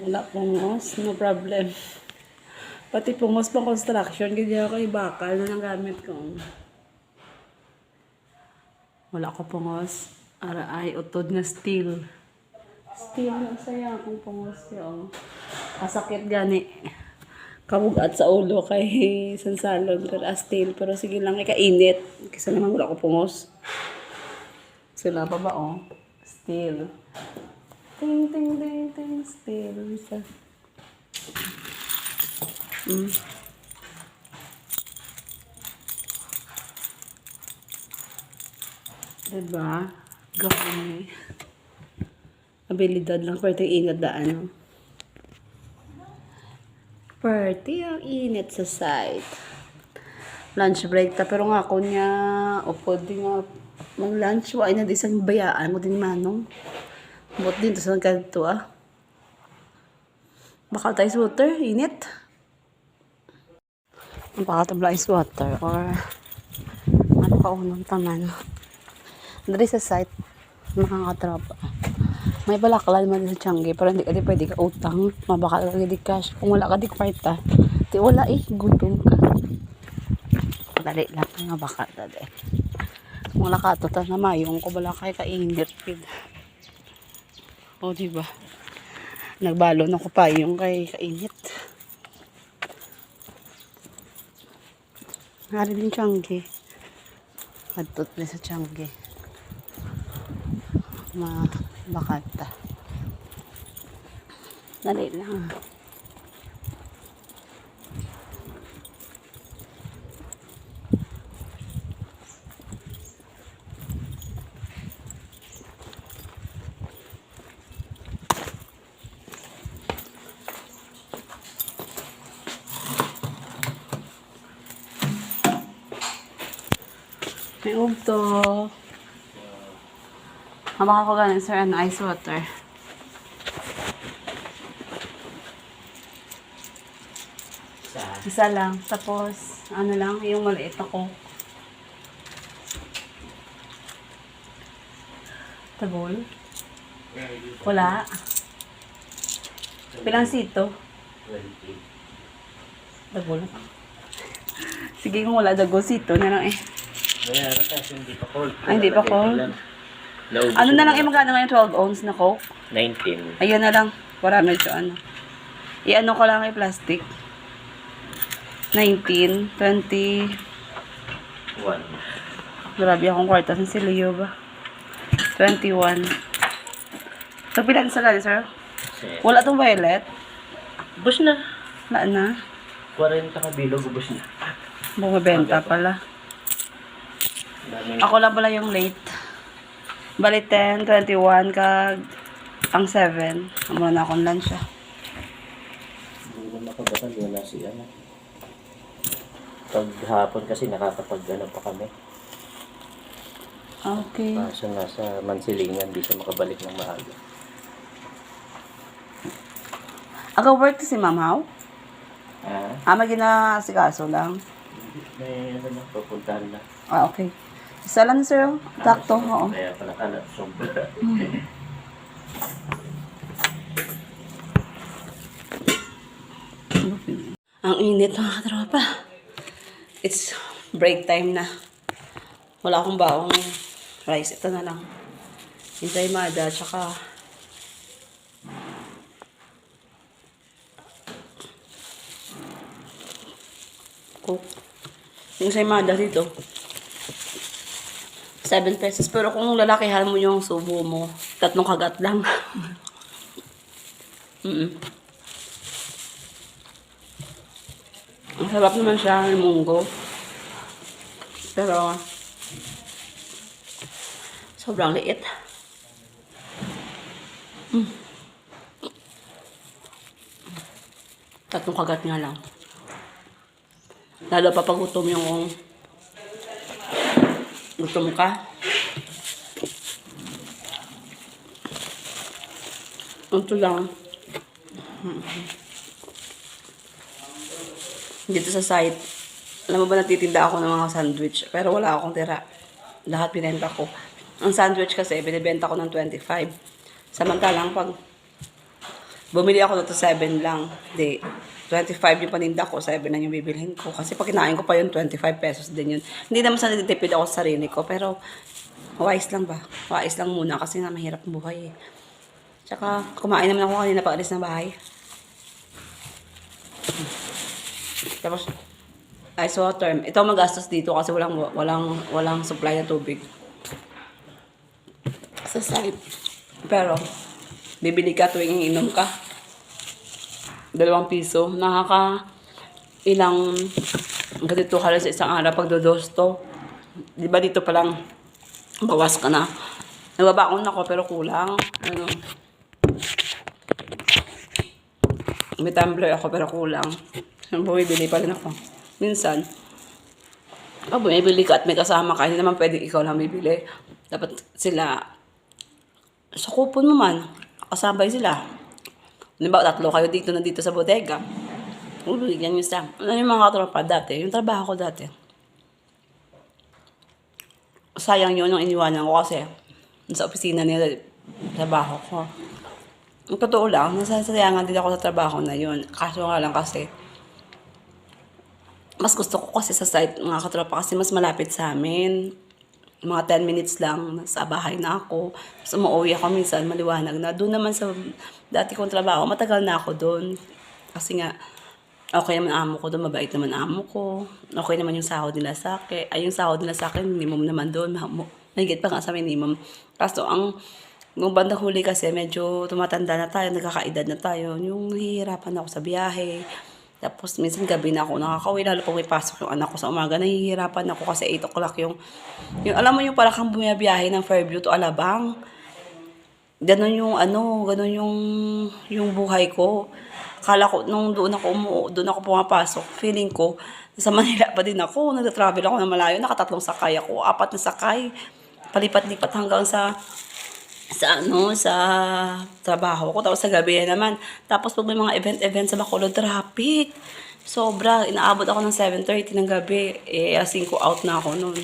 Wala pungos, no problem. Pati pungos pang construction, ganyan ako bakal na ng gamit ko. Wala ko pungos. Ara ay utod na steel. Steel na saya akong pungos yun. Kasakit gani. Kabugat sa ulo kay sansalon pero steel. Pero sige lang, ikainit. Kasi naman wala ko pungos. Sila pa ba oh? Steel. Ting, ting, ting, ting, steel. Diba? Gawin. Abilidad lang. Pwede ingat daan. No? Pwede ang init sa site. Lunch break ta. Pero nga ako niya, upod din nga mag-lunch. Wala na di sa bayaan mo din manong. Bot din to sa nagkanto ah. Baka tayo ice water. Init. Baka tabla ice water. Or ano ka unang tanan. Dari sa site, makakatrapa. May balaklan man sa Changi, pero hindi ka di pwede ka utang. Mabakal ka di cash. Kung wala ka di kwarta, di wala gutom ka. Dali lang, mabakal dali. Kung wala ka tutan na mayong ko, wala kay kainit. O, diba? Nagbalo na ko pa yung kay kainit. Hari din Changi. Adtot na sa Changi. Bakata. Dali lang. May ugto. Mabaka ko ganin, sir, ano, ice water. Isa lang. Tapos, ano lang, yung maliit ako. Tabol. Wala. Pilang sito? 20. Tabol. Sige, kung wala dago, sito na lang eh. Mayroon kasi hindi pa cold. Ay, hindi pa cold. Ano na lang yung magkano ngayon? 12 ounce na Coke? 19. Ayun na lang. Para medyo ano. I-ano ko lang yung plastic. 19, 20. 1. Grabe akong kwarta. San si Leo ba? 21. So, pilan sa gani, sir? Wala tong violet? Ubus na. Wala na. 40 ka bilog, ubus na. Bumibenta pala. Ako lang pala yung late. Bali 10, 21, kag ang 7. Amo na akong lunch ah. Hindi mo makabatan, wala si ano. Pag hapon kasi nakakapag ano pa kami. Okay. Kaso nasa Mansilingan, di siya makabalik ng maaga. Aga work to si Ma'am How? May ginasikaso lang. May ano na, pupuntahan na. Ah, okay. Isa lang, sir. Takto, oo. Kaya pala ka na, sobra. Ang init mga katropa. It's break time na. Wala akong baong rice. Ito na lang. Hintay mada, tsaka Coke. Yung saymada dito 7 pesos. Pero kung lalakihan mo yung subo mo, 3 kagat lang. Ang sarap naman siya ng munggo. Pero sobrang liit. Tatlong kagat nga lang. Lalo pa pag gutom yung gutom ka. Ito lang. Dito sa site, alam mo ba nagtitinda ako ng mga sandwich, pero wala akong tira. Lahat binenta ko. Ang sandwich kasi, binibenta ko ng 25. Samantalang pag Bumili ako dito 7 lang. Hindi. 25 yung paninda ko, 7 lang yung bibilhin ko. Kasi pag kinain ko pa yun, 25 pesos din yun. Hindi naman sa natitipid ako sa sarili ko, pero wais lang ba? Wais lang muna kasi nga mahirap ang buhay eh. Tsaka kumain naman ako kanina pag alis ng bahay. Tapos ice water. Ito magastos dito kasi walang supply na tubig sa site. Pero bibili ka tuwing inom ka. 2 piso. Ilang ganito halos sa isang araw pag dodosto. Di ba dito palang bawas ka na. Nagbabaon ako pero kulang. Ano? May tumbler ako pero kulang. Bumibili pa rin ako. Minsan, pag bumibili ka at may kasama ka, hindi naman pwedeng ikaw lang bibili. Dapat sila, sakupon mo man, kasabay sila. Di ba, 3 kayo dito sa bodega. Bigyan nyo siya. Ano yung mga katropa dati? Yung trabaho ko dati. Sayang yun nung iniwanan ko kasi sa opisina nila, trabaho ko. Ang totoo lang, nasasayangan din ako sa trabaho na yun. Kaso nga lang kasi, mas gusto ko kasi sa site, mga katropa, kasi mas malapit sa amin. Mga 10 minutes lang, sa bahay na ako. Tapos umuwi ako minsan, maliwanag na. Doon naman sa dati kong trabaho, matagal na ako doon. Kasi nga, okay naman amo ko doon, mabait naman amo ko. Okay naman yung sahod nila sa akin. Ay, yung sahod nila sa akin, minimum naman doon. Nagigit pa nga sa minimum. Kaso nung bandang huli kasi, medyo tumatanda na tayo, nagkakaedad na tayo. Yung nahihirapan ako sa biyahe. Tapos minsan gabi na ako nakakauwi, lalo pag may pasok yung anak ko sa umaga, nahihirapan ako kasi 8 o'clock yung alam mo yung parang kang bumiyabiyahe ng Fairview to Alabang. Ganon yung buhay ko. Akala ko, nung doon ako pumapasok, feeling ko, sa Manila pa din ako, nag-travel ako na malayo, 3 sakay ako, 4 na sakay, palipat-lipat hanggang sa trabaho ko. Tapos sa gabi naman. Tapos pag may mga event sa Bacolod, traffic. Sobra. Inaabot ako ng 7:30 ng gabi. Alas 5 out na ako noon.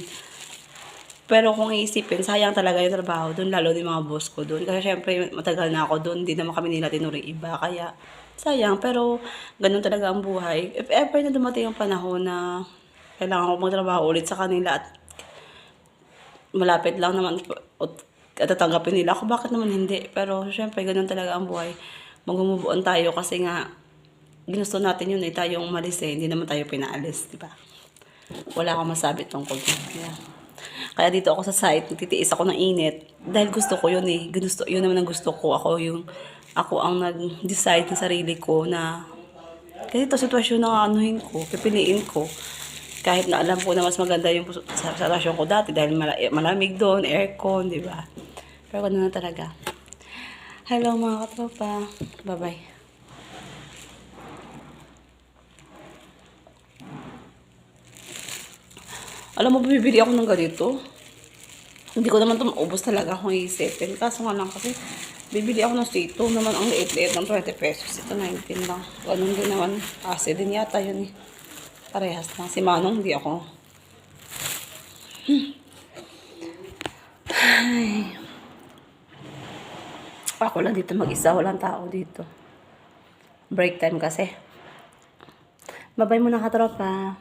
Pero kung iisipin, sayang talaga yung trabaho doon. Lalo din mga boss ko doon. Kasi syempre, matagal na ako doon. Hindi naman kami nila tinuring iba. Kaya, sayang. Pero, ganun talaga ang buhay. If ever na dumating yung panahon na kailangan ko magtrabaho ulit sa kanila at malapit lang naman at tatanggapin nila ako, bakit naman hindi? Pero syempre, ganun talaga ang buhay. Mag-move on tayo kasi nga, ginusto natin yun tayong umalis hindi naman tayo pinaalis, di ba? Wala akong masabi tungkol dyan. Kaya dito ako sa site, nagtitiis ako ng init, dahil gusto ko yun yun naman ang gusto ko. Ako ang nag-decide ng sarili ko na, kasi ito sitwasyon na anuhin ko, pipiliin ko. Kahit na alam ko na mas maganda yung sa relasyon ko dati dahil malamig doon, aircon, di ba? Pero gano'n na talaga. Hello mga katropa. Bye-bye. Alam mo, bibili ako ng ganito. Hindi ko naman ito maubos talaga kung iisipin. Kaso nga lang kasi, bibili ako ng sito naman ang liit-liit ng 20 pesos. Ito 19 lang. Ganun din naman. Kasi din yata yun Parehas lang. Si Manong, hindi ako. Ay. Ako lang dito mag-isa. Walang tao dito. Break time kasi. Bye-bye muna katropa.